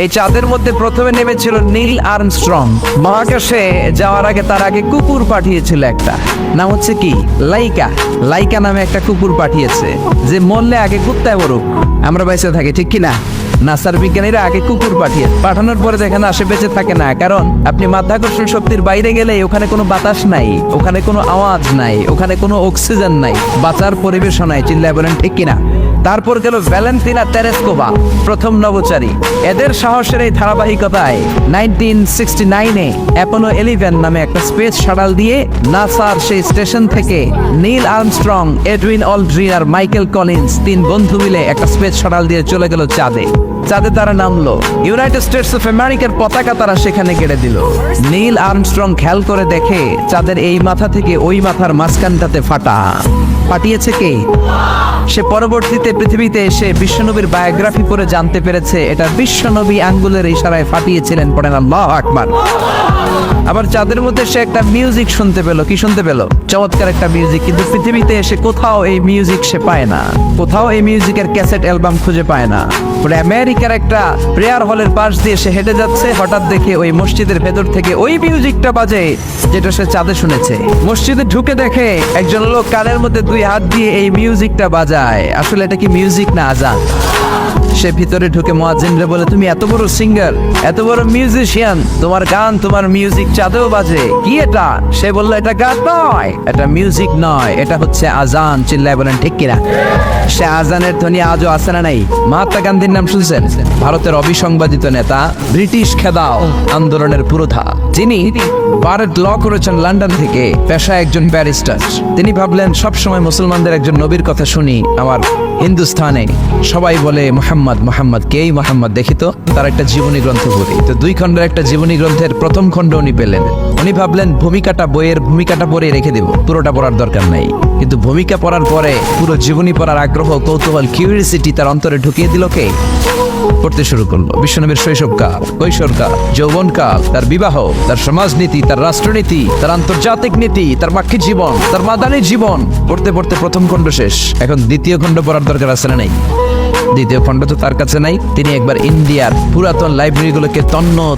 এই চাঁদের মধ্যে প্রথমে নেমেছিল নীল আর্মস্ট্রং। মহাকাশে যাওয়ার আগে তার আগে কুকুর পাঠিয়েছিল একটা, নাম হচ্ছে কি লাইকা। লাইকা নামে একটা কুকুর পাঠিয়েছে, যে মরলে আগে কুত্তায় মরুক, আমরা বেঁচে থাকি, ঠিক কিনা? নাসার বিজ্ঞানীরা আগে কুকুর পাঠানোর পরে যেখানে আসে বেঁচে থাকে না, কারণ আপনি মাধ্যাকর্ষণ শক্তির বাইরে গেলে ওখানে কোনো বাতাস নাই, ওখানে কোনো আওয়াজ নাই, ওখানে কোনো অক্সিজেন নাই, বাঁচার পরিবেশও নাই। চিল্লায় বলেন ঠিক কিনা? তারপর গেল ভ্যালেন্টিনা তেরেস্কোভা, প্রথম নভোচারী। এদের সাহসের এই ধারাবাহিকতায় 1969-এ অ্যাপোলো 11 নামে একটা স্পেস শাটল দিয়ে নাসার সেই স্টেশন থেকে নীল আর্মস্ট্রং, এডউইন অলড্রিন আর মাইকেল কলিন্স তিন বন্ধু মিলে একটা স্পেস শাটল দিয়ে চলে গেল চাঁদে। চাঁদে তারা নামলো, ইউনাইটেড স্টেটস অফ আমেরিকার পতাকা তারা সেখানে গেড়ে দিল। নীল আর্মস্ট্রং খেয়াল করে দেখে চাঁদের এই মাথা থেকে ওই মাথার মাঝখানটাতে ফাটা। ফাটিয়েছে কে? সে পরবর্তীতে পৃথিবীতে এসে বিশ্বনবীর বায়োগ্রাফি পড়ে জানতে পেরেছে এটা বিশ্বনবী আঙ্গুলের ইশারায় ফাটিয়েছিলেন। পড়েন আল্লাহু আকবার। আবার চাঁদের মধ্যে সে একটা মিউজিক শুনতে পেল। কি শুনতে পেল? চমৎকার একটা মিউজিক, কিন্তু পৃথিবীতে এসে কোথাও এই মিউজিক সে পায় না, কোথাও এই মিউজিকের ক্যাসেট অ্যালবাম খুঁজে পায় না। পরে আমেরিকার একটা প্রেয়ার হলের পাশ দিয়ে সে হেঁটে যাচ্ছে, হঠাৎ দেখে ওই মসজিদের ভেতর থেকে ওই মিউজিকটা বাজে যেটা সে চাঁদে শুনেছে। মসজিদে ঢুকে দেখে একজন লোক কানের মধ্যে দুই হাত দিয়ে এই মিউজিকটা বাজায়। আসলে এটা কি মিউজিক না আজান? সে ভিতরে ঢুকে মুয়াজ্জিনরে বলে, তুমি এত বড় সিঙ্গার, এত বড় মিউজিশিয়ান, তোমার গান, তোমার মিউজিক চাঁদেও বাজে, কি এটা? সে বলল, এটা গান নয়, এটা মিউজিক নয়, এটা হচ্ছে আজান। চিল্লায় বলেন ঠিক কিনা? সে আজানের ধ্বনি আজও আছে না নাই? মহাত্মা গান্ধীর নাম শুনছেন? ভারতের অবিসংবাদিত নেতা, ব্রিটিশ খেদাও আন্দোলনের পুরোধা, যিনি বারেট ল করেছেন লন্ডন থেকে, পেশায় একজন ব্যারিস্টার। তিনি ভাবলেন সবসময় মুসলমানদের একজন নবীর কথা শুনি, আমার হিন্দুস্থানে সবাই বলে মোহাম্মদ মোহাম্মদ, কেই মোহাম্মদ, দেখি তো তার একটা জীবনী গ্রন্থ পড়ি। তো 2 খণ্ডের একটা জীবনী গ্রন্থের প্রথম খণ্ড উনি পেলেন। উনি ভাবলেন বইয়ের ভূমিকাটা পড়ে রেখে দেব, পুরোটা পড়ার দরকার নাই। কিন্তু ভূমিকা পড়ার পরে পুরো জীবনী পড়ার আগ্রহ, কৌতূহল, কিউরিওসিটি তার অন্তরে ঢুকিয়ে দিল কে? পড়তে শুরু করলো বিশ্বনবীর শৈশবকাল, কৈশোরকাল, যৌবনকাল, তার বিবাহ, তার সমাজনীতি, তার রাষ্ট্রনীতি, তার আন্তর্জাতিক নীতি, তার মাক্কি জীবন, তার মাদানী জীবন। পড়তে পড়তে প্রথম খণ্ড শেষ। এখন দ্বিতীয় খণ্ড পড়ার দরকার আছে না নাই? দ্বিতীয় খণ্ড তো তার কাছে নাই। তিনি একবার ইন্ডিয়ার পুরাতন লাইব্রেরিগুলোকে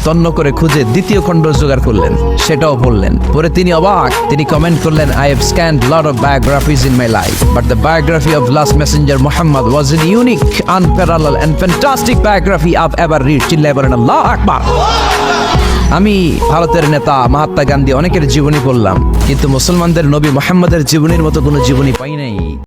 তন্ন করে খুঁজে দ্বিতীয় খণ্ড জোগাড় করলেন, সেটাও পড়লেন। পরে তিনি অবাক, তিনি কমেন্ট করলেন, I have scanned lot of biographies in my life, but the biography of last messenger Muhammad was an unique, unparalleled and fantastic biography I've ever read. চিল্লায় বলেন আল্লাহু আকবার। আমি ভারতের নেতা মহাত্মা গান্ধী অনেকের জীবনী পড়লাম, কিন্তু মুসলমানদের নবী মুহাম্মদের জীবনীর মতো কোনো জীবনী পাই নাই।